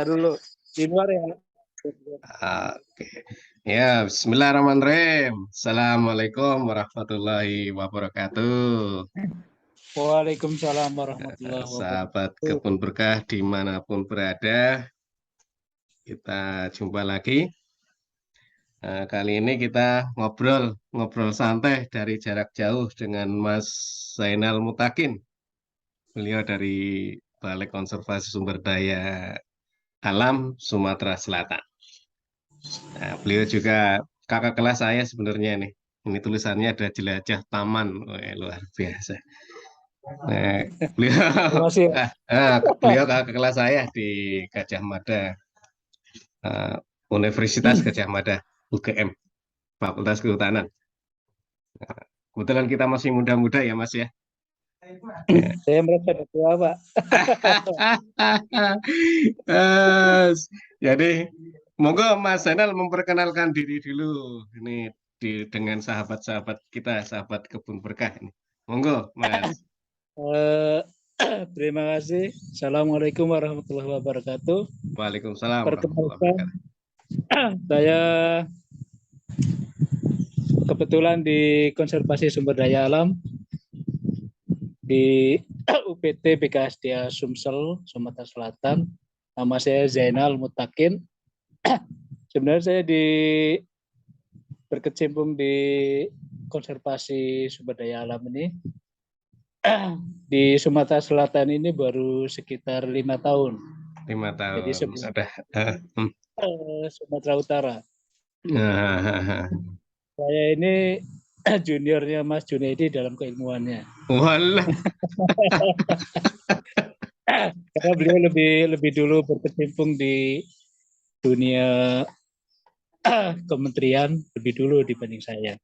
dulu di luar ya. Oke. Ya, bismillahirrahmanirrahim. Assalamualaikum warahmatullahi wabarakatuh. Waalaikumsalam warahmatullahi Sahabat wabarakatuh. Kebun Berkah dimanapun berada, kita jumpa lagi. Kali ini kita ngobrol santai dari jarak jauh dengan Mas Zainal Mutakin. Beliau dari Balai Konservasi Sumber Daya Alam Sumatera Selatan. Nah, beliau juga kakak kelas saya sebenarnya nih. Ini tulisannya ada jelajah taman. Wah, luar biasa. Nah, beliau Terima kasih. beliau kakak kelas saya di Gajah Mada, eh, Universitas Gajah Mada, UGM, Fakultas Kehutanan. Kebetulan kita masih muda-muda ya, Mas ya. Saya merasa tua, Pak. Jadi, monggo Mas Zainal memperkenalkan diri dulu. Ini dengan sahabat-sahabat kita, sahabat Kebun Berkah ini. Monggo, Mas. Eh, Terima kasih. Assalamualaikum warahmatullahi wabarakatuh. Waalaikumsalam warahmatullahi Perkenalkan, wabarakatuh. saya kebetulan di Konservasi Sumber Daya Alam di UPT BKSDA Sumsel, Sumatera Selatan. Nama saya Zainal Mutakin. Sebenarnya saya berkecimpung di konservasi sumber daya alam ini di Sumatera Selatan ini baru sekitar 5 tahun. 5 tahun. Jadi sebelum Sudah. Sumatera Utara. Nah, Saya ini juniornya Mas Junaidi dalam keilmuannya. walah. Karena beliau lebih dulu berkecimpung di dunia kementerian lebih dulu dibanding saya.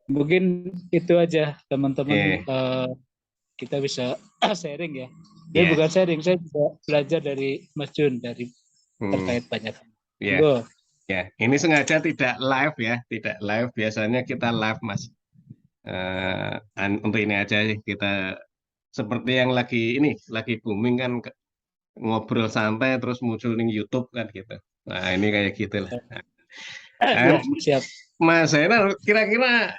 Mungkin itu aja teman-teman, Yeah. kita bisa sharing ya. Saya Yeah. bukan sharing, saya juga belajar dari Mas Jun dari Hmm. terkait banyak. Ya, Monggo. ya. Ini sengaja tidak live ya, tidak live. Biasanya kita live, Mas. Untuk ini aja sih, kita seperti yang lagi booming kan, ngobrol santai terus muncul di YouTube kan gitu. Nah, ini kayak gitu lah. Ya, Eh, siap. Mas Zainal, kira-kira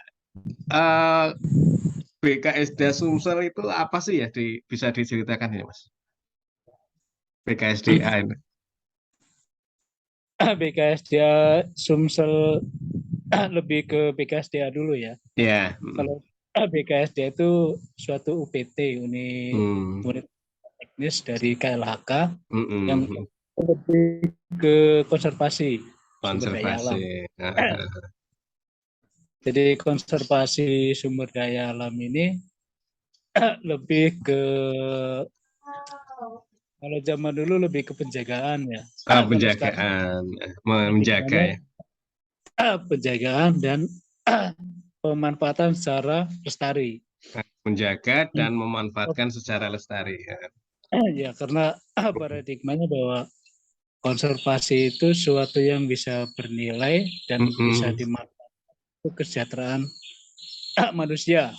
eh, BKSDA Sumsel itu apa sih ya? Bisa diceritakan ya, Mas? BKSDA ini. BKSDA Sumsel lebih ke BKSDA dulu ya. Ya. Kalau BKSDA itu suatu UPT, Hmm. unit teknis dari KLHK Hmm, yang hmm. lebih ke konservasi sumber daya Konservasi. alam. Nah, Jadi konservasi sumber daya alam ini lebih ke, kalau zaman dulu lebih ke penjagaan ya. Kalau sekarang penjagaan, menjaga penjagaan, ya. penjagaan dan pemanfaatan secara lestari. Menjaga dan memanfaatkan secara lestari. Ya. Ya, karena paradigmanya bahwa konservasi itu suatu yang bisa bernilai dan bisa Mm-mm. dimanfaatkan untuk kesejahteraan manusia.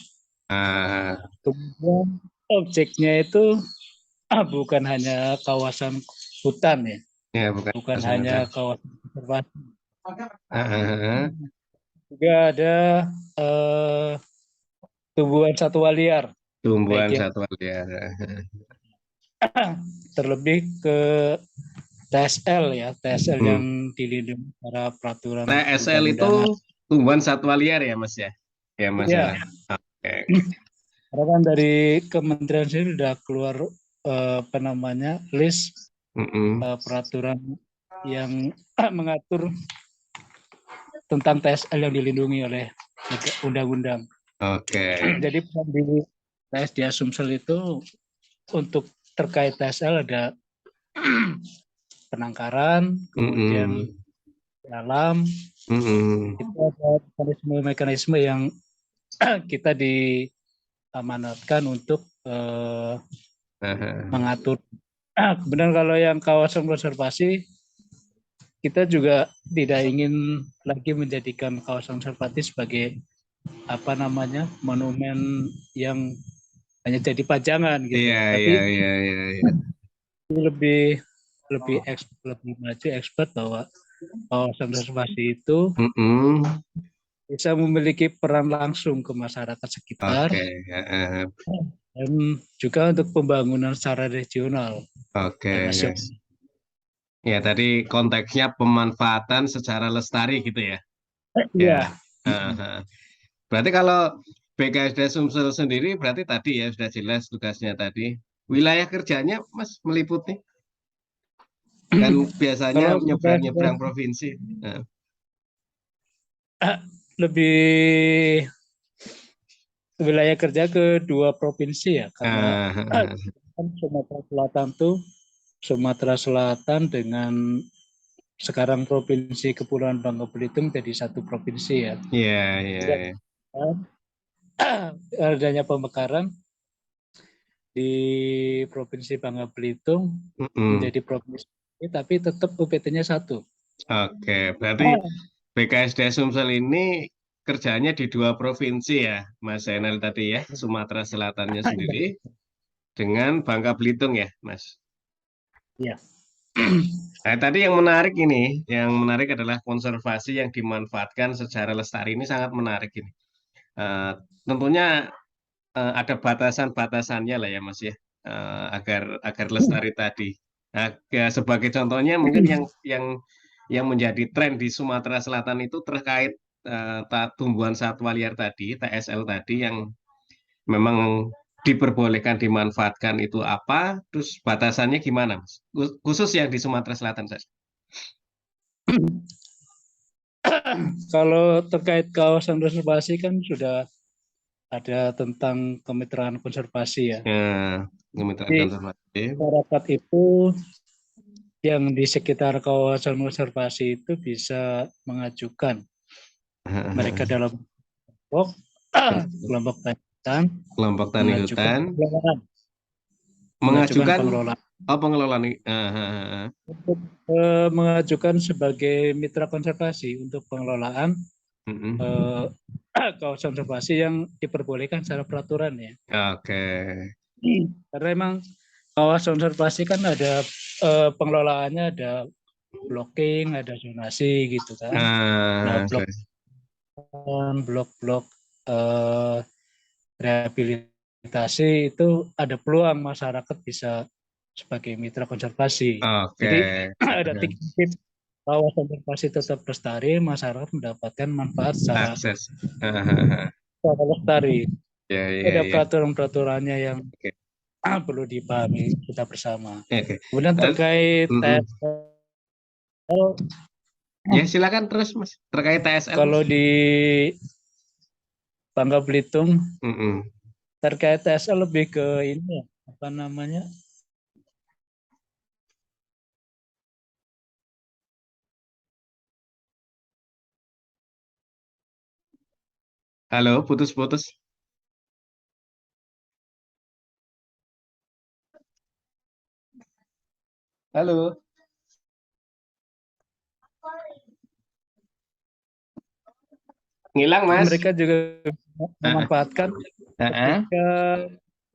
Ah, Kemudian objeknya itu bukan hanya kawasan hutan ya, ya bukan bukan hanya masalah. kawasan konservasi. Ah, Juga ada eh, tumbuhan satwa liar, baik tumbuhan yang satwa liar. terlebih ke TSL ya, TSL Hmm. yang dilindungi secara peraturan TSL itu perundang-undangan. tumbuhan satwa liar ya, Mas ya? Ya, Mas ya. Ya, Oke, oke. karena kan dari kementerian sendiri sudah keluar apa namanya list Mm-mm. peraturan yang mengatur tentang TSL yang dilindungi oleh undang-undang. Oke. Jadi di TSDA Sumsel itu untuk terkait TSL ada penangkaran, kemudian Mm-mm. alam, Mm-mm. itu ada mekanisme-mekanisme yang kita diamanatkan untuk Ah, mengatur. Kemudian kalau yang kawasan konservasi, kita juga tidak ingin lagi menjadikan kawasan konservasi sebagai apa namanya monumen yang hanya jadi pajangan gitu iya, ya, iya, tapi iya, iya, iya. lebih lebih maju expert bahwa kawasan konservasi itu bisa memiliki peran langsung ke masyarakat sekitar Oke. dan juga untuk pembangunan secara regional dan Oke. nasional. Ya, tadi konteksnya pemanfaatan secara lestari gitu ya. Ya. Iya. Berarti kalau BKSD Sumsel sendiri berarti tadi ya sudah jelas tugasnya tadi. Wilayah kerjanya Mas meliputi kan biasanya Kalau nyebrang-nyebrang provinsi. Nah. lebih wilayah kerja ke 2 provinsi ya, karena Ah, kan Sumatera Selatan dengan sekarang Provinsi Kepulauan Bangka Belitung jadi satu provinsi ya. iya, iya, Dan iya. adanya pemekaran di Provinsi Bangka Belitung Mm-mm. menjadi provinsi, tapi tetap UPT-nya satu. Oke, berarti BKSD Sumsel ini kerjanya di 2 provinsi ya, Mas Zainal tadi ya, Sumatera Selatannya sendiri dengan Bangka Belitung ya, Mas. Iya. Nah, tadi yang menarik adalah konservasi yang dimanfaatkan secara lestari ini sangat menarik ini. Eh, tentunya ada batasan-batasannya lah ya, Mas ya, agar lestari tadi. Nah, ya, sebagai contohnya mungkin yang menjadi tren di Sumatera Selatan itu terkait tumbuhan satwa liar tadi, TSL tadi yang memang diperbolehkan dimanfaatkan itu apa, terus batasannya gimana, Mas? Khusus yang di Sumatera Selatan saja. Kalau terkait kawasan konservasi kan sudah ada tentang kemitraan konservasi ya. Ya, kemitraan Jadi konservasi. masyarakat itu yang di sekitar kawasan konservasi itu bisa mengajukan mereka dalam kelompok kelompok tani hutan Kelompok tani mengajukan hutan pengelolaan mengajukan pengelolaan pengelolaan untuk mengajukan sebagai mitra konservasi untuk pengelolaan eh, kawasan konservasi yang diperbolehkan secara peraturan ya. Oke. Karena memang kawasan konservasi kan ada pengelolaannya, ada blocking, ada zonasi gitu kan. Nah, Oke. blok-blok eh, rehabilitasi itu ada peluang masyarakat bisa sebagai mitra konservasi. Oke. Jadi ada tips kawasan konservasi tetap lestari, masyarakat mendapatkan manfaat Akses. secara lestari. Ya, ya, Ada ya. peraturan-peraturannya yang Oke. perlu dipahami kita bersama. Oke. Kemudian terkait Mm-mm. TSL, Ya, silakan terus, Mas. Terkait TSL, Mas. kalau di Bangka Belitung Mm-mm. terkait TSL lebih ke ini ya, apa namanya? Halo, putus-putus. Halo. Ngilang, Mas. Mereka juga Heeh. memanfaatkan Heeh. ketika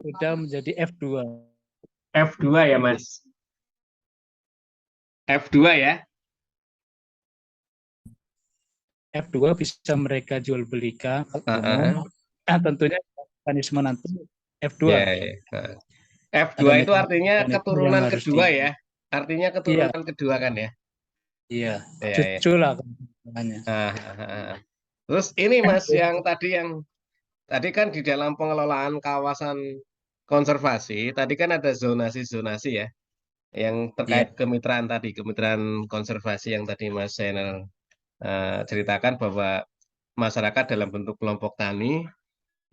sudah menjadi F2. F2 ya, Mas. F2 ya. F2 bisa mereka jual belikan ke umum. Heeh. Tentunya mekanisme nanti Ya, F2 ya. Heeh. F2 ada itu artinya mekanisme yang keturunan harus kedua ya. Artinya iya, keturunan kedua kan ya. iya, Ya, ya. cucu lah namanya. Terus ini Mas yang tadi kan di dalam pengelolaan kawasan konservasi, tadi kan ada zonasi-zonasi ya, yang Iya. terkait kemitraan tadi, kemitraan konservasi yang tadi Mas Zainal ceritakan bahwa masyarakat dalam bentuk kelompok tani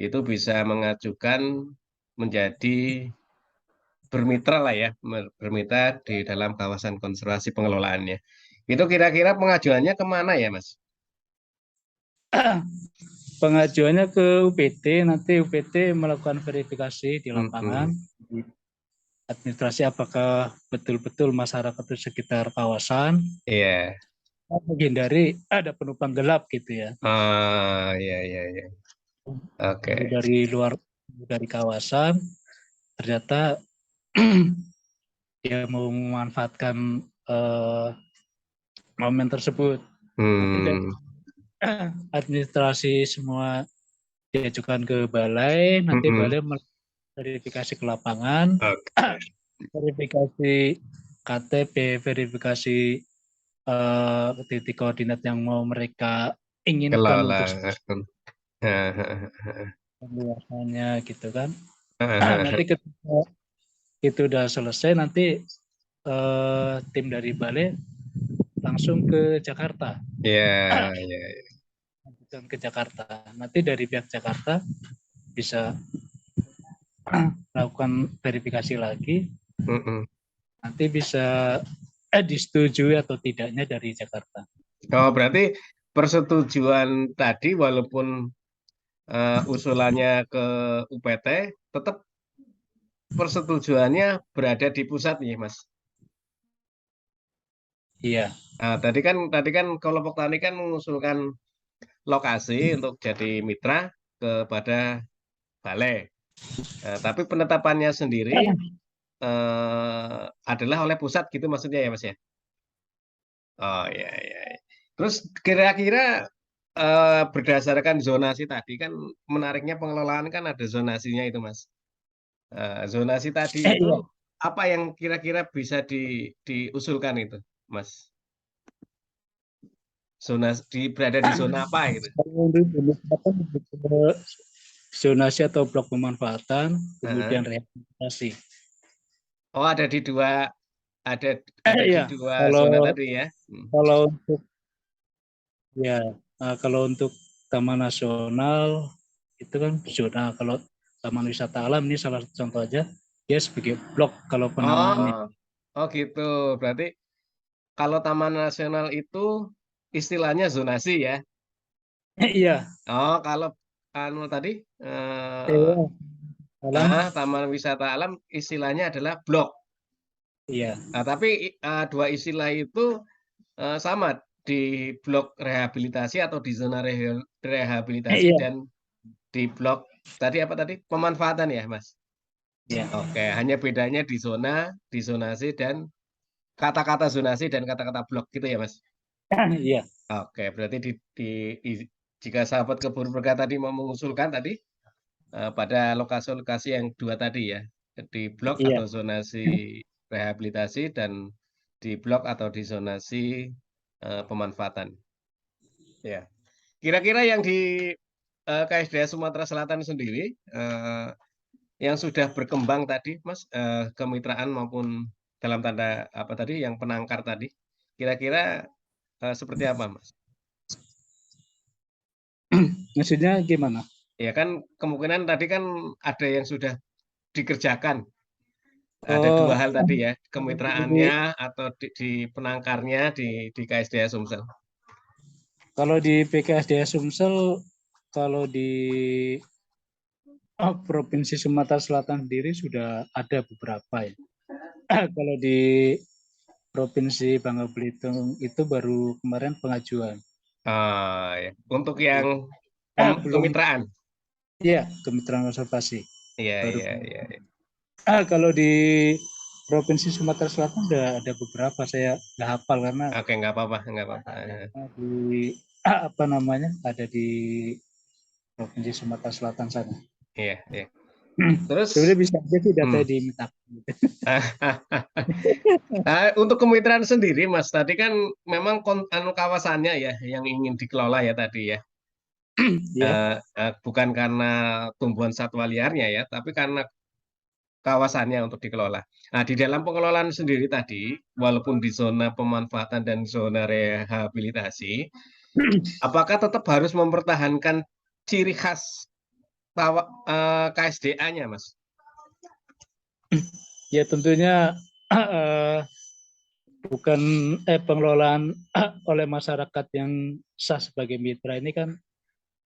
itu bisa mengajukan menjadi bermitra lah ya, bermitra di dalam kawasan konservasi pengelolaannya. Itu kira-kira pengajuannya kemana ya Mas? Pengajuannya ke UPT, nanti UPT melakukan verifikasi di lapangan, Mm-mm. administrasi apakah betul-betul masyarakat di sekitar kawasan, Iya. menghindari ada penumpang gelap gitu ya. Iya, iya, iya. Oke. Dari luar, dari kawasan, ternyata dia mau memanfaatkan momen tersebut. Nanti dari administrasi semua diajukan ke balai, nanti balai verifikasi ke lapangan, verifikasi KTP, verifikasi titik koordinat yang mau mereka inginkan Kelola. untuk pembuatannya gitu kan. Nanti ketika itu udah selesai, nanti tim dari balai langsung ke Jakarta. Ya, ya. Lanjutkan ke Jakarta. Nanti dari pihak Jakarta bisa melakukan verifikasi lagi. Nanti bisa disetujui atau tidaknya dari Jakarta. Oh, berarti persetujuan tadi walaupun usulannya ke UPT, tetap persetujuannya berada di pusat nih, Mas. Iya. Nah, tadi kan kelompok tani kan mengusulkan lokasi untuk jadi mitra kepada balai. Nah, tapi penetapannya sendiri adalah oleh pusat gitu maksudnya ya, Mas ya. Oh ya, ya. Terus kira-kira berdasarkan zonasi tadi kan menariknya pengelolaan kan ada zonasinya itu, Mas. Zonasi tadi itu Iya. apa yang kira-kira bisa diusulkan itu, Mas? Berada di zona apa gitu? Zonasi atau blok pemanfaatan, Heeh. kemudian rehabilitasi. Oh, ada ada di Iya, dua kalau zona tadi ya. kalau untuk ya kalau untuk Taman Nasional itu kan zona, kalau Taman Wisata Alam ini salah satu contoh aja, dia sebagai blok kalau penanganannya. Oh, oh gitu. Berarti kalau Taman Nasional itu istilahnya zonasi ya. Iya, Oh, kalau anu tadi alam, Taman Wisata Alam istilahnya adalah blok. iya, Nah, tapi dua istilah itu sama di blok rehabilitasi atau di zona rehabilitasi iya, dan di blok tadi apa tadi pemanfaatan ya, Mas? iya, Oke, hanya bedanya di zona, di zonasi dan kata-kata zonasi dan kata-kata blok gitu ya, Mas? iya, Oke, berarti jika sahabat kebun berkah tadi mau mengusulkan tadi pada lokasi-lokasi yang dua tadi ya, di blok iya. atau zonasi rehabilitasi dan di blok atau di zonasi pemanfaatan. Ya, kira-kira yang di KSDA Sumatera Selatan sendiri yang sudah berkembang tadi, Mas, kemitraan maupun dalam tanda apa tadi yang penangkar tadi, kira-kira seperti apa, Mas? Maksudnya gimana? Ya kan kemungkinan tadi kan ada yang sudah dikerjakan. Ada dua Oh, hal tadi ya, di, kemitraannya atau di penangkarnya di KSDA Sumsel. kalau di PKSDA Sumsel, kalau di Provinsi Sumatera Selatan sendiri sudah ada beberapa ya. Kalau di Provinsi Bangka Belitung itu baru kemarin pengajuan. Ya. Untuk yang Belum, kemitraan. ya, kemitraan konservasi. Iya, Baru. iya, iya. Kalau di Provinsi Sumatera Selatan udah ada beberapa, saya nggak hafal karena Oke, nggak apa-apa, nggak apa-apa. di apa namanya ada di Provinsi Sumatera Selatan sana. Iya, iya. Terus Sebenarnya bisa aja sih data hmm. diminta. Untuk kemitraan sendiri, Mas, tadi kan memang kawasannya ya yang ingin dikelola ya tadi ya. Ya, Bukan karena tumbuhan satwa liarnya ya, tapi karena kawasannya untuk dikelola. Nah, di dalam pengelolaan sendiri tadi, walaupun di zona pemanfaatan dan zona rehabilitasi, apakah tetap harus mempertahankan ciri khas KSDA-nya, Mas? ya tentunya bukan pengelolaan oleh masyarakat yang sah sebagai mitra ini kan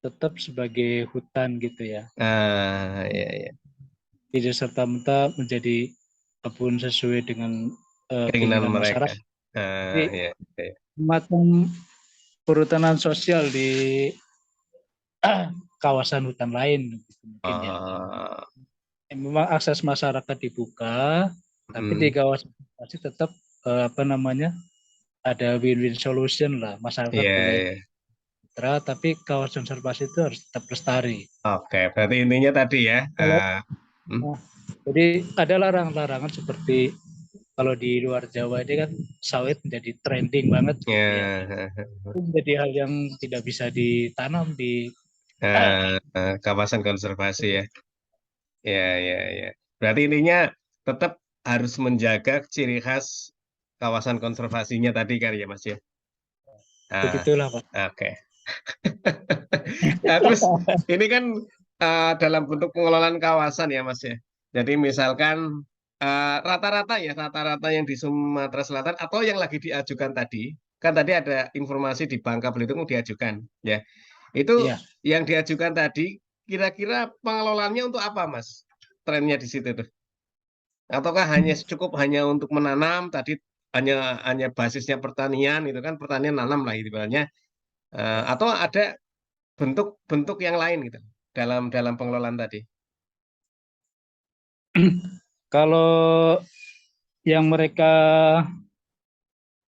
tetap sebagai hutan gitu ya. Ya, ya. Tidak serta-merta menjadi kebun sesuai dengan Keinginan keinginan mereka. masyarakat. Jadi Ya, ya. semacam perhutanan sosial di kawasan hutan lain gitu mungkin ya. Oh, Memang akses masyarakat dibuka, Tapi di Mm. kawasan konservasi tetap apa namanya ada win-win solution lah. Masyarakat Iya, boleh iya. mitra, tapi kawasan konservasi itu harus tetap lestari. Oke, berarti intinya tadi ya. Kalau nah, jadi ada larangan-larangan seperti kalau di luar Jawa ini kan sawit menjadi trending banget gitu ya. ya, Itu menjadi hal yang tidak bisa ditanam di kawasan konservasi ya. Ya, ya, ya. Berarti intinya tetap harus menjaga ciri khas kawasan konservasinya tadi kan ya, Mas ya. Ah, begitulah Pak. oke. Nah, terus ini kan dalam bentuk pengelolaan kawasan ya, Mas ya. Jadi misalkan rata-rata yang di Sumatera Selatan atau yang lagi diajukan tadi, kan tadi ada informasi di Bangka Belitung diajukan, ya. Itu Iya. yang diajukan tadi, kira-kira pengelolaannya untuk apa, Mas? Trennya di situ tuh. Ataukah hanya untuk menanam tadi hanya hanya basisnya pertanian itu kan pertanian nanam lah ibaratnya. Atau ada bentuk-bentuk yang lain gitu dalam dalam pengelolaan tadi. Kalau yang mereka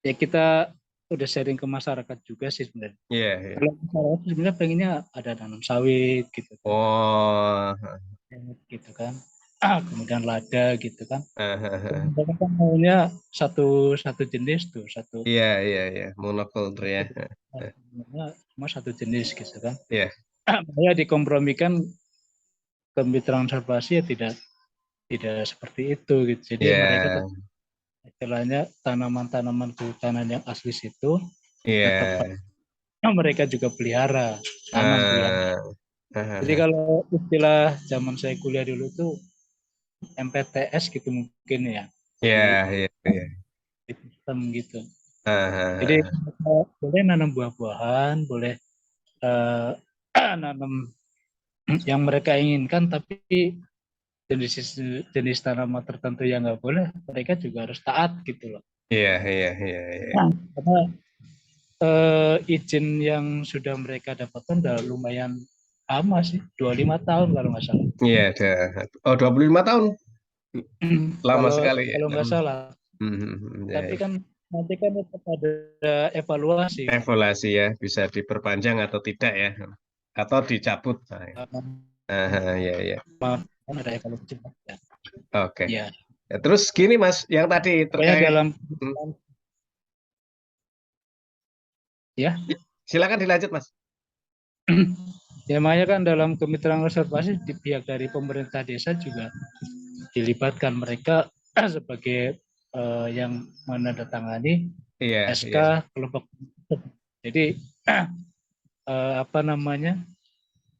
ya kita udah sharing ke masyarakat juga sih sebenarnya. Iya, iya. Kalau masyarakat sebenarnya pengennya ada tanam sawit gitu kan, Oh, gitu kan. Kemudian lada gitu kan. eh, Mereka kan maunya satu satu jenis tuh, satu iya, iya, iya, monokultur ya. cuma satu jenis gitu kan. Iya, Ya dikompromikan kemitraan konservasi ya tidak seperti itu gitu. Jadi mereka iya, istilahnya tanaman-tanaman kehutanan yang asli situ tetap iya. mereka juga pelihara, tanam pelihara. Eh, Jadi kalau istilah zaman saya kuliah dulu tuh MPTS gitu mungkin ya iya, di iya, iya. sistem gitu. Jadi Eh, boleh nanam buah-buahan, boleh eh, nanam yang mereka inginkan, tapi jenis jenis tanaman tertentu yang nggak boleh, mereka juga harus taat gitu loh. iya, iya, iya, iya. Nah, karena izin yang sudah mereka dapatkan udah lumayan lama sih, 25 tahun kalau nggak salah. Iya, ada. Oh, 25 tahun. Lama kalau sekali ya. kalau nggak salah. Ya, Tapi ya. kan nanti kan tetap ada evaluasi kan. Evaluasi ya, bisa diperpanjang atau tidak ya. Atau dicabut. Nah, ya. Ya, ya. Kan ada evaluasi ya. Oke. Ya, Ya, terus gini Mas, yang tadi pokoknya terkait dalam hmm, ya silakan dilanjut Mas. ya makanya kan dalam kemitraan konservasi di pihak dari pemerintah desa juga dilibatkan mereka sebagai yang menandatangani Iya, iya. SK kelompok. Jadi apa namanya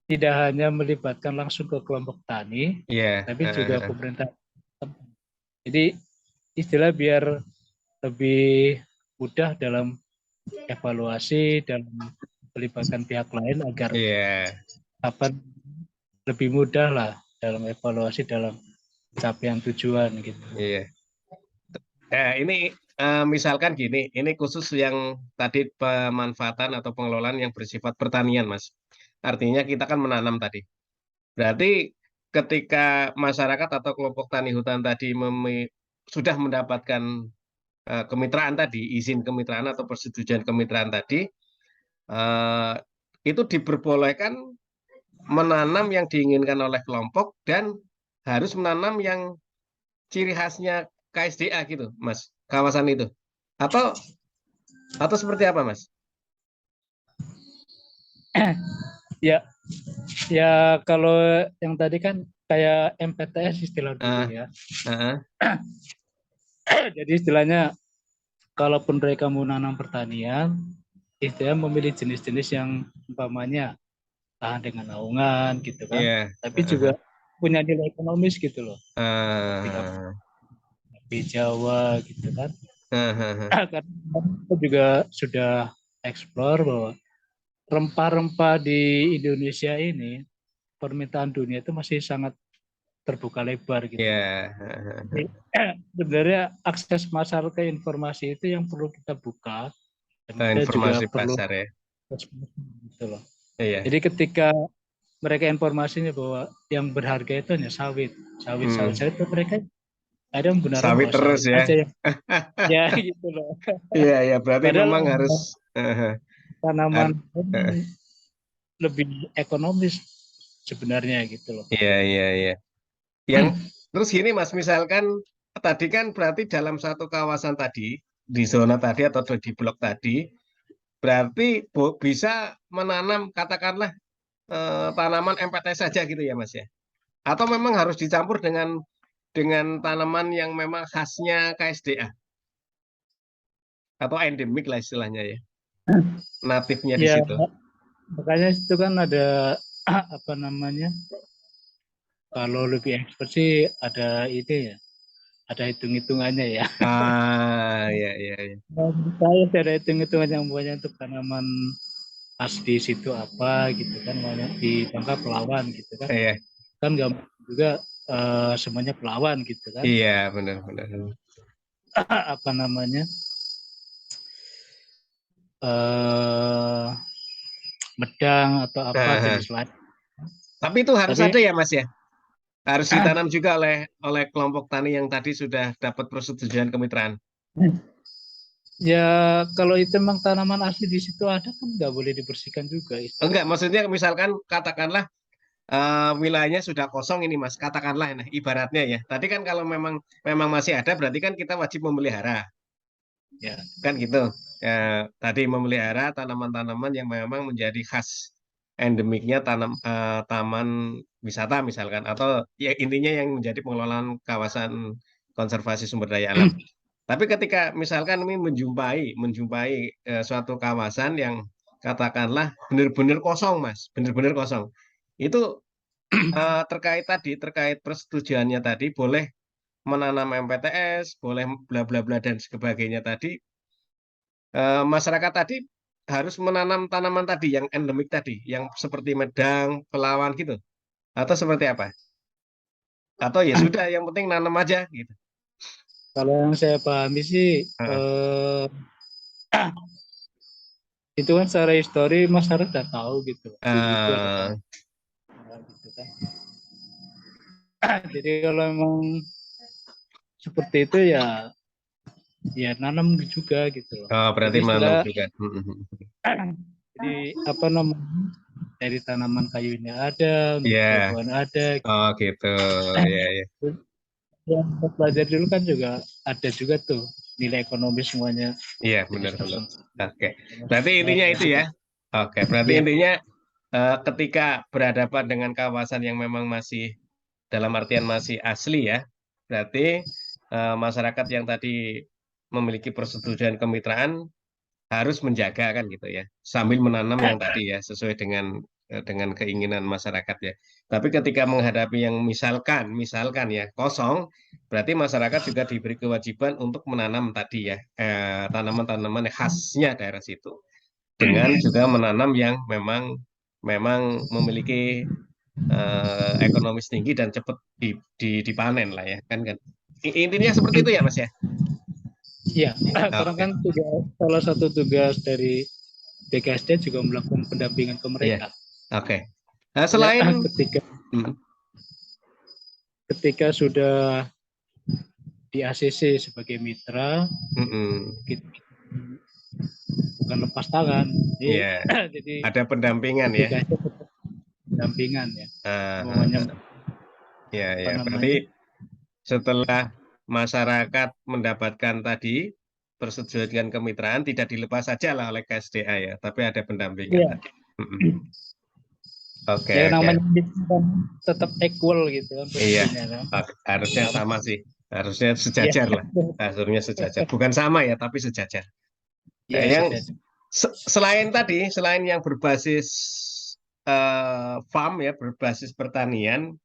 tidak hanya melibatkan langsung ke kelompok tani, Iya, tapi juga pemerintah. Jadi istilah biar lebih mudah dalam evaluasi dan melibatkan pihak lain agar iya, apa lebih mudah lah dalam evaluasi dalam capaian tujuan gitu. iya. Ini misalkan gini, ini khusus yang tadi pemanfaatan atau pengelolaan yang bersifat pertanian, Mas. Artinya kita kan menanam tadi. Berarti ketika masyarakat atau kelompok tani hutan tadi sudah mendapatkan kemitraan tadi, izin kemitraan atau persetujuan kemitraan tadi, eh, itu diperbolehkan menanam yang diinginkan oleh kelompok dan harus menanam yang ciri khasnya KSDA gitu, Mas, kawasan itu. Atau atau seperti apa, Mas? Ya, ya kalau yang tadi kan kayak MPTS istilah dulu Ah, ya. ah, Jadi istilahnya kalaupun mereka mau nanam pertanian, istilahnya memilih jenis-jenis yang umpamanya tahan dengan naungan gitu kan. iya, Tapi juga punya nilai ekonomis gitu loh. Ketika ah, di Jawa gitu kan. ah, Karena kita juga sudah eksplor bahwa rempah-rempah di Indonesia ini permintaan dunia itu masih sangat terbuka lebar gitu iya, loh. Jadi, sebenarnya akses masal ke informasi itu yang perlu kita buka dan kita juga informasi perlu pasar ya. gitu loh. Iya. Jadi ketika mereka informasinya bahwa yang berharga itu hanya sawit, sawit, sawit, Hmm. sawit, itu mereka ada yang beneran Sawit terus sawit ya. aja yang ya gitu loh. Iya, iya, berarti Padahal memang harus tanaman har- ini lebih ekonomis sebenarnya gitu loh. iya, iya, iya. Yang terus gini Mas, misalkan tadi kan berarti dalam satu kawasan tadi, di zona tadi atau di blok tadi, berarti bisa menanam katakanlah tanaman MPT saja gitu ya Mas ya? Atau memang harus dicampur dengan tanaman yang memang khasnya KSDA atau endemik lah istilahnya ya, natifnya di Ya situ. makanya itu kan ada apa namanya, kalau lebih expert sih ada itu ya, ada hitung-hitungannya ya. Ah, iya, iya, iya. Menurut saya sih ada hitung-hitungan yang banyak untuk tanaman asli situ apa gitu kan, banyak di Bangka Pelawan gitu kan, Iya, kan nggak mungkin juga semuanya Pelawan gitu kan. iya, benar-benar. Apa namanya, eh medang atau apa jenis lain. Tapi itu harus Tapi ada ya Mas ya? Harus ditanam juga oleh kelompok tani yang tadi sudah dapat persetujuan kemitraan. ya kalau itu memang tanaman asli di situ ada kan nggak boleh dibersihkan juga itu. Enggak, maksudnya misalkan katakanlah wilayahnya sudah kosong ini Mas, katakanlah nah, ibaratnya ya. Tadi kan kalau memang memang masih ada berarti kan kita wajib memelihara, Ya, kan gitu. Ya, tadi memelihara tanaman-tanaman yang memang menjadi khas endemiknya taman wisata misalkan atau ya intinya yang menjadi pengelolaan kawasan konservasi sumber daya alam. Tapi ketika misalkan ini menjumpai suatu kawasan yang katakanlah benar-benar kosong, Mas, benar-benar kosong. Itu terkait persetujuannya tadi boleh menanam MPTS, boleh bla bla bla dan sebagainya tadi. Masyarakat tadi harus menanam tanaman tadi yang endemik tadi, yang seperti medang, pelawan gitu. Atau seperti apa? Atau ya sudah, yang penting nanam aja gitu. kalau yang saya pahami sih Heeh. itu kan secara histori masyarakat udah tahu gitu. Dulu itu ada Eh, tanaman gitu kan. Jadi kalau memang seperti itu ya ya nanam juga gitu loh. oh, Jadi berarti menanam istilah juga. jadi apa namanya, dari tanaman kayunya ada, untuk Iya, buah-buahan ada. oh gitu. Ya, ya. Yang kita belajar dulu kan juga ada juga tuh nilai ekonomi semuanya, Iya, jenis benar-benar. konsumsi. Oke. Berarti intinya itu ya. Oke, berarti Ya, intinya ketika berhadapan dengan kawasan yang memang masih dalam artian masih asli ya, berarti masyarakat yang tadi memiliki persetujuan kemitraan harus menjaga kan gitu ya, sambil menanam yang tadi ya sesuai dengan keinginan masyarakat ya. Tapi ketika menghadapi yang misalkan ya kosong, berarti masyarakat juga diberi kewajiban untuk menanam tadi ya tanaman-tanaman khasnya daerah situ, dengan juga menanam yang memang memang memiliki ekonomis tinggi dan cepat dipanen lah ya kan kan. Intinya seperti itu ya Mas ya. iya. Karena Oke. kan salah satu tugas dari BKSD juga melakukan pendampingan ke Iya. mereka. Oke. Nah, Ya, selain ketika hmm, ketika sudah di ACC sebagai mitra, kita bukan lepas tangan. Jadi, ya, jadi ada pendampingan ya. BKSD tetap pendampingan ya. Semuanya Ah, ya, apa ya. Berarti namanya? setelah masyarakat mendapatkan tadi persetujuan kemitraan tidak dilepas saja lah oleh KSDA ya, tapi ada pendampingan Iya. tadi. Oke, Ya oke. namanya kan tetap equal gitu kan Iya, posisinya kan. harusnya Sama. sama sih. Harusnya Iya. sejajar lah. Harusnya sejajar. Bukan sama ya, tapi sejajar. Nah, Iya yang sejajar. selain tadi, selain yang berbasis farm ya, berbasis pertanian,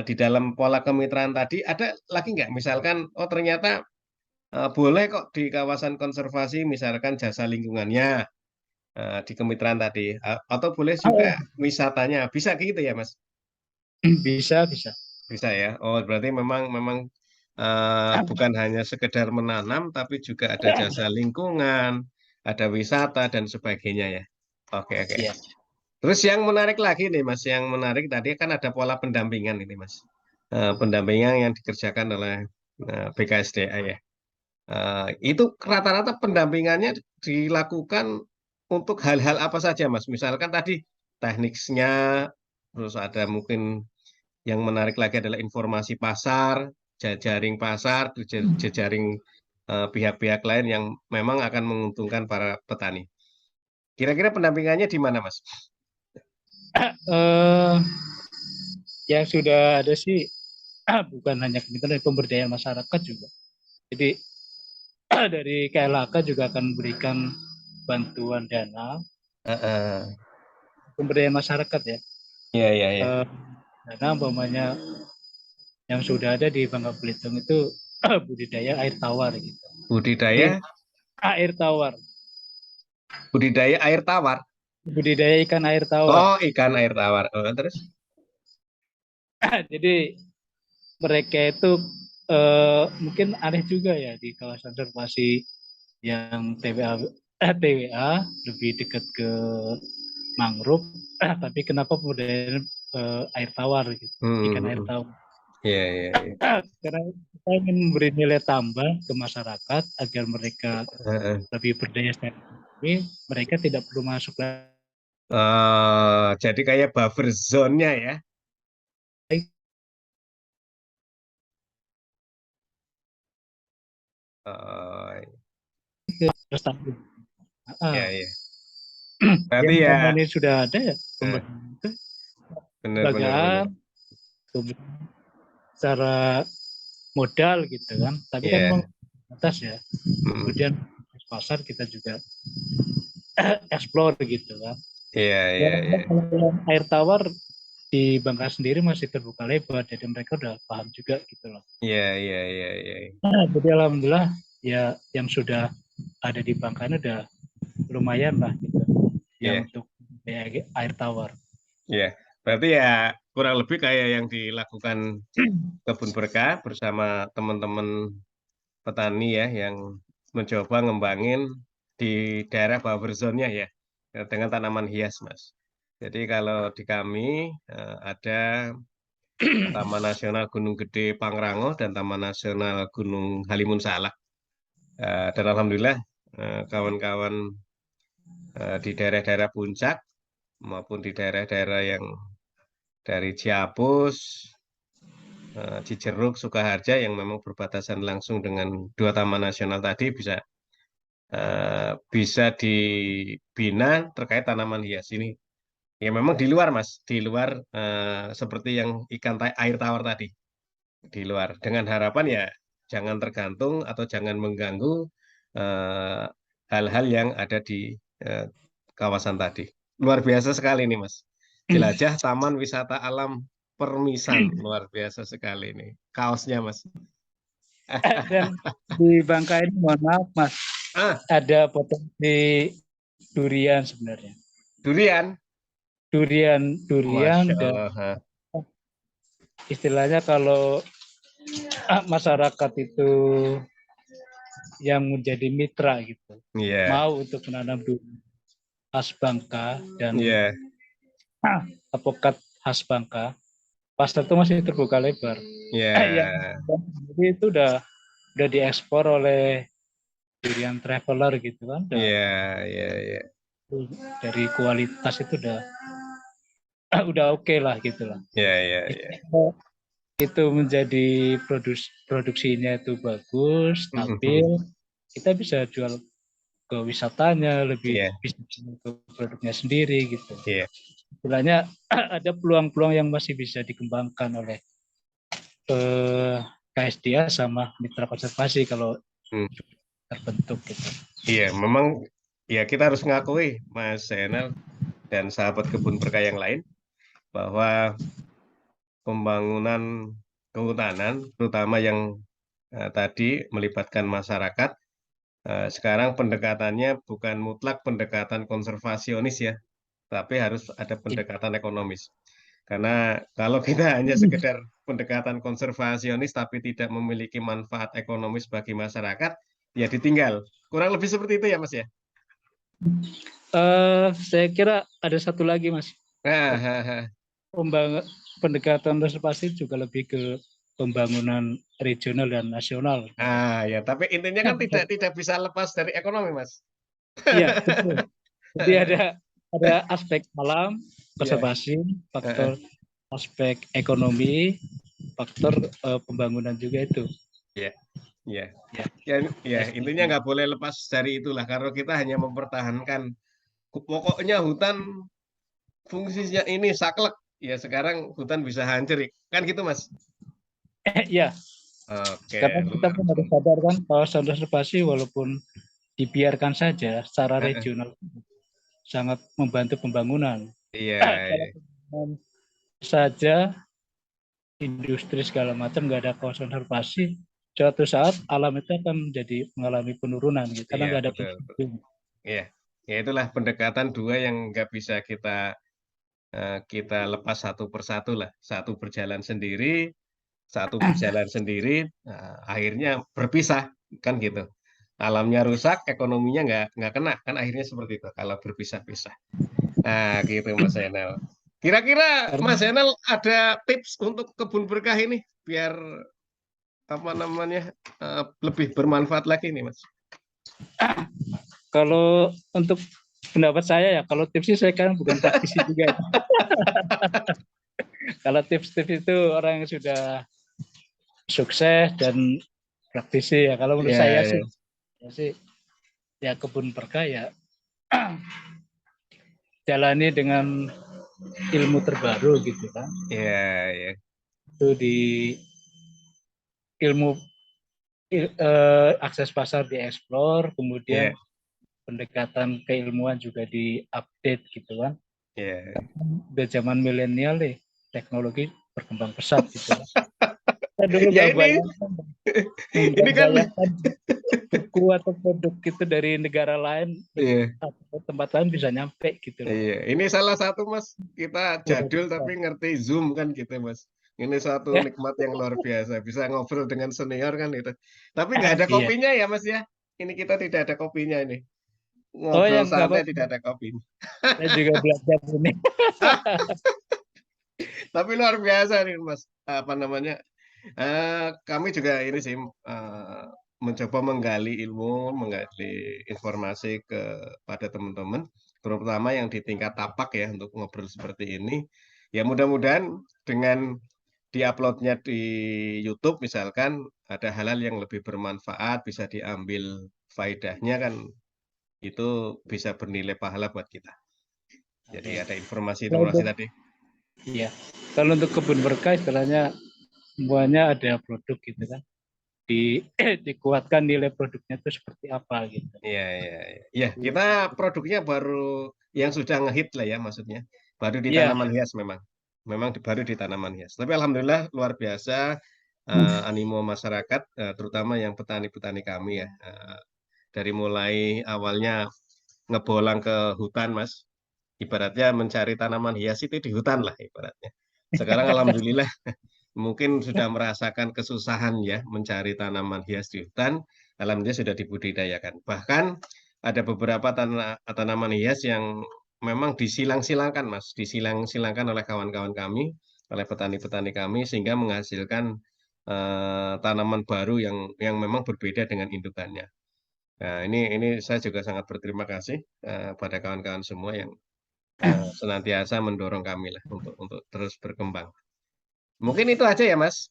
di dalam pola kemitraan tadi ada lagi nggak? Misalkan, oh ternyata boleh kok di kawasan konservasi, misalkan jasa lingkungannya di kemitraan tadi, atau boleh juga Oh, wisatanya, bisa gitu ya Mas? bisa bisa. Bisa ya. Oh berarti memang memang bukan hanya sekedar menanam, tapi juga ada jasa lingkungan, ada wisata dan sebagainya ya. Oke oke. Iya. Terus yang menarik lagi nih Mas, yang menarik tadi kan ada pola pendampingan ini Mas. Pendampingan yang dikerjakan oleh Nah, BKSDA ya. Itu rata-rata pendampingannya dilakukan untuk hal-hal apa saja, Mas? Misalkan tadi tekniknya, terus ada mungkin yang menarik lagi adalah informasi pasar, jejaring pasar, jejaring pihak-pihak lain yang memang akan menguntungkan para petani. Kira-kira pendampingannya di mana, Mas? Eh, yang sudah ada sih bukan hanya kementerian pemberdayaan masyarakat juga. Jadi dari KLHK juga akan memberikan bantuan dana Heeh. pemberdayaan masyarakat ya. Iya, iya, iya. Dana umpamanya yang sudah ada di Bangka Belitung itu budidaya air tawar gitu. Jadi Budidaya, air tawar, budidaya air tawar. budidaya ikan air tawar. Oh, ikan air tawar. Oh, terus? Jadi mereka itu mungkin aneh juga ya di kawasan konservasi yang TWA lebih dekat ke mangrove, tapi kenapa budidaya air tawar gitu, ikan air Hmm, tawar. iya, iya, iya. Karena kita ingin memberi nilai tambah ke masyarakat agar mereka Heeh. lebih berdaya saing, mereka tidak perlu masuk lagi Jadi kayak buffer zone-nya ya. Oh, ke prestasi. iya, Ah, iya. Berarti yang ya selama ini sudah ada ya eh, pemberdayaan itu benar, benar, benar. lembagaan, kemudian secara modal gitu kan, tapi kan Iya. memang atas ya. Hmm, Kemudian pasar kita juga explore gitu kan. iya, Ya, iya, iya. kalau air tawar di Bangka sendiri masih terbuka lebar, jadi mereka udah paham juga gitu loh. Iya, iya, iya, iya. Nah, jadi alhamdulillah ya yang sudah ada di Bangka ini udah lumayan lah gitu, Iya, yang untuk air tawar. iya. Berarti ya kurang lebih kayak yang dilakukan Kebun Berkah bersama teman-teman petani ya yang mencoba ngembangin di daerah buffer zone-nya ya dengan tanaman hias, Mas. Jadi kalau di kami ada Taman Nasional Gunung Gede Pangrango dan Taman Nasional Gunung Halimun Salak. Dan alhamdulillah kawan-kawan di daerah-daerah puncak maupun di daerah-daerah yang dari Ciapus, Cijeruk, Sukaharja yang memang berbatasan langsung dengan dua taman nasional tadi bisa dibina terkait tanaman hias ini. Ya memang di luar Mas, di luar seperti yang air tawar tadi, di luar. Dengan harapan ya jangan tergantung atau jangan mengganggu eh, hal-hal yang ada di eh, kawasan tadi. Luar biasa sekali nih Mas. Jelajah Taman Wisata Alam Permisan, luar biasa sekali ini. Kaosnya Mas. Dan di Bangka ini mohon maaf Mas, Ah, ada potensi durian sebenarnya. durian. Durian Masya dan Allah. Ha. istilahnya kalau masyarakat itu yang menjadi mitra gitu, Iya, mau untuk menanam durian khas Bangka dan iya, apokat khas Bangka, pasar itu masih terbuka lebar. Yang iya, jadi itu udah diekspor oleh durian traveler gitu kan, iya, iya, iya, dari kualitas itu udah oke lah gitu lah. iya, iya, iya. Itu menjadi produksinya itu bagus, stabil, kita bisa jual ke wisatanya, lebih Iya, bisa ke produknya sendiri gitu. iya. Sebenarnya ada peluang-peluang yang masih bisa dikembangkan oleh KSDA sama mitra konservasi kalau Hmm. terbentuk gitu. Iya, memang ya kita harus ngakui Mas Zainal dan sahabat kebun berkah yang lain bahwa pembangunan kehutanan, terutama yang tadi melibatkan masyarakat, sekarang pendekatannya bukan mutlak pendekatan konservasionis ya, tapi harus ada pendekatan ekonomis. Karena kalau kita hanya sekedar pendekatan konservasionis tapi tidak memiliki manfaat ekonomis bagi masyarakat, ya ditinggal. Kurang lebih seperti itu ya, Mas ya. Saya kira ada satu lagi Mas, Nah, pendekatan konservasi juga lebih ke pembangunan regional dan nasional. Ya, tapi intinya kan tidak bisa lepas dari ekonomi, Mas. Iya, betul. Jadi ada aspek alam, Ya, konservasi, faktor aspek ekonomi, faktor pembangunan juga itu. ya, ya. Ya, Ya, intinya nggak boleh lepas dari itulah. Karena kita hanya mempertahankan, pokoknya hutan fungsinya ini saklek. Ya, sekarang hutan bisa hancur. Kan gitu, Mas? ya, Oke, karena kita luar pun harus biasa. sadar kan kawasan konservasi walaupun dibiarkan saja secara Heeh. regional sangat membantu pembangunan. Iya, Kalau iya. pembangunan saja industri segala macam nggak ada kawasan konservasi, suatu saat alam itu akan menjadi mengalami penurunan gitu, karena Iya, nggak ada betul, betul. penghubung. Iya, ya itulah pendekatan dua yang nggak bisa kita lepas satu persatu lah. Satu berjalan sendiri, satu berjalan sendiri, akhirnya berpisah, kan gitu. Alamnya rusak, ekonominya nggak kena, kan akhirnya seperti itu kalau berpisah-pisah. Nah, gitu Mas Enel. Kira-kira Karena Mas Enel ada tips untuk kebun berkah ini biar apa namanya lebih bermanfaat lagi nih Mas. kalau untuk pendapat saya ya, kalau tips sih saya kan bukan praktisi juga. Kalau tips-tips itu orang yang sudah sukses dan praktisi ya. Kalau menurut Iya, saya iya, sih ya kebun berkah ya jalani dengan ilmu terbaru gitu kan. iya, iya. Itu di ilmu akses pasar dieksplor, kemudian Iya, pendekatan keilmuan juga diupdate gitu kan. iya. Udah zaman milenial nih, teknologi berkembang pesat gitu kan. Saya dulu Ya nggak ini bayangkan ini kan buku atau produk itu dari negara lain iya, atau tempat lain bisa nyampe gitu loh. iya. Ini salah satu Mas, kita Udah jadul bisa. tapi ngerti Zoom kan gitu Mas. Ini satu Ya, nikmat yang luar biasa, bisa ngobrol dengan senior kan itu. Tapi nggak ada iya. kopinya ya Mas ya. Ini kita tidak ada kopinya ini. Oh Ngobrol yang nggak santai apa-apa. tidak ada kopinya. Saya juga belajar ini. Tapi luar biasa nih Mas, apa namanya, kami juga ini sih, mencoba menggali ilmu, menggali informasi kepada teman-teman, terutama yang di tingkat tapak ya, untuk ngobrol seperti ini. Ya mudah-mudahan dengan di-upload-nya di YouTube misalkan, ada hal-hal yang lebih bermanfaat, bisa diambil faedahnya kan, itu bisa bernilai pahala buat kita. Jadi Oke. ada Kalau informasi-informasi untuk, tadi. iya. Kalau untuk kebun berkah istilahnya semuanya ada produk gitu kan. Di dikuatkan nilai produknya itu seperti apa gitu. Iya, iya, iya. Iya, kita produknya baru yang sudah ngehit lah ya maksudnya. Baru di Iya. tanaman hias memang. Memang baru di tanaman hias. Tapi alhamdulillah luar biasa animo masyarakat, terutama yang petani-petani kami ya. Dari mulai awalnya ngebolang ke hutan, Mas. Ibaratnya mencari tanaman hias itu di hutan lah ibaratnya. Sekarang alhamdulillah mungkin sudah merasakan kesusahan ya mencari tanaman hias di hutan, alhamdulillah sudah dibudidayakan. Bahkan ada beberapa tanaman hias yang memang disilang-silangkan, Mas, disilang-silangkan oleh kawan-kawan kami, oleh petani-petani kami sehingga menghasilkan tanaman baru yang memang berbeda dengan indukannya. Nah, ini saya juga sangat berterima kasih pada kawan-kawan semua yang senantiasa mendorong kami lah untuk terus berkembang. Mungkin itu aja ya, Mas.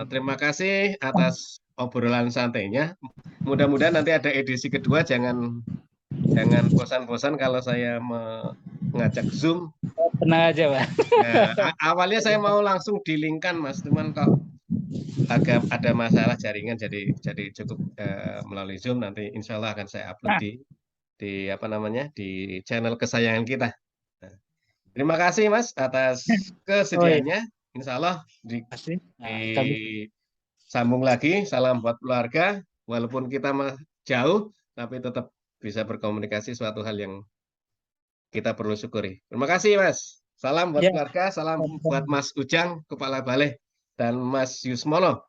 Terima kasih atas obrolan santainya. Mudah-mudahan nanti ada edisi kedua. Jangan jangan bosan-bosan kalau saya mengajak Zoom. Tenang aja, Pak. Awalnya saya mau langsung di-link-kan, Mas. Cuman kok agak ada masalah jaringan, jadi cukup melalui Zoom. Nanti insya Allah akan saya upload di apa namanya di channel kesayangan kita. Nah, terima kasih, Mas, atas Oh iya, kesediaannya. Insya Allah pasti. Nah, kami disambung lagi. Salam buat keluarga. Walaupun kita jauh, tapi tetap bisa berkomunikasi suatu hal yang kita perlu syukuri. Terima kasih, Mas. Salam buat ya. keluarga, salam buat Mas Ujang, Kepala Balai, dan Mas Yusmono.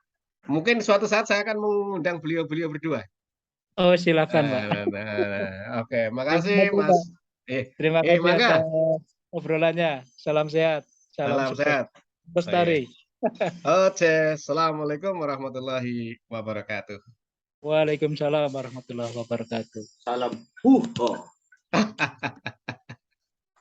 Mungkin suatu saat saya akan mengundang beliau-beliau berdua. Oh, silakan, Pak. Oke, Terima makasih, kasih, Mas. Pak. Terima Eh, kasih mangga. atas obrolannya. Salam sehat, salam Salam sukses. sehat. Oke. Bestari. Oke, Assalamualaikum warahmatullahi wabarakatuh. Waalaikumsalam warahmatullahi wabarakatuh. Salam. Oh.